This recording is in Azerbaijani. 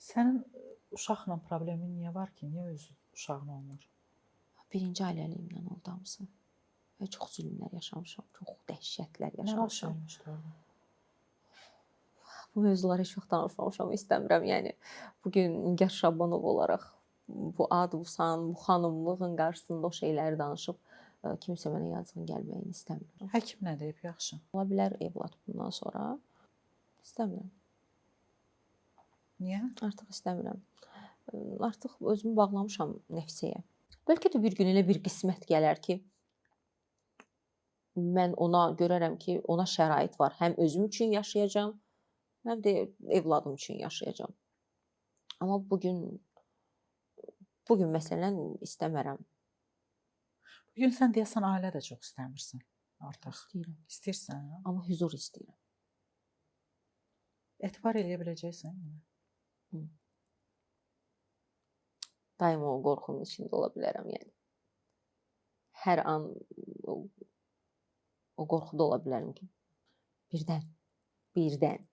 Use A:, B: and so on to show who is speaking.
A: Sənin uşaqla problemin niyə var ki? Niyə öz uşağın olmur?
B: Birinci ailəliyimdən oldu hamısı. Və çox zülmlər yaşamışam, çox dəhşətlər
A: Nə baş
B: yaşamışam.
A: vermişdi orada?
B: Bu mövzuları heç vaxt danışmamışam, istəmirəm. Yəni bu gün Nigar Şabanov olaraq bu ad, bu san, bu xanımlığın qarşısında o şeyləri danışıb kimsə mənə yazığın gəlməyini istəmirəm.
A: Həkim nə deyib? Yaxşı.
B: Ola bilər evlad bundan sonra. İstəmirəm.
A: Niyə?
B: Artıq istəmirəm. Artıq özümü bağlamışam nəfsəyə. Bəlkə də bir gün elə bir qismət gələr ki, mən ona görərəm ki, ona şərait var. Həm özüm üçün yaşayacağam, həm də evladım üçün yaşayacağam. Amma bugün məsələn istəmirəm.
A: Bugün sən deyəsən ailə də çox istəmirsən artıq.
B: İstəyirəm.
A: İstəyirsən, hə?
B: Amma huzur istəyirəm.
A: Etibar eləyə biləcəksən yenə.
B: Daima o qorxunun içində ola bilərəm, yəni. Hər an o qorxuda ola bilərəm ki, birdən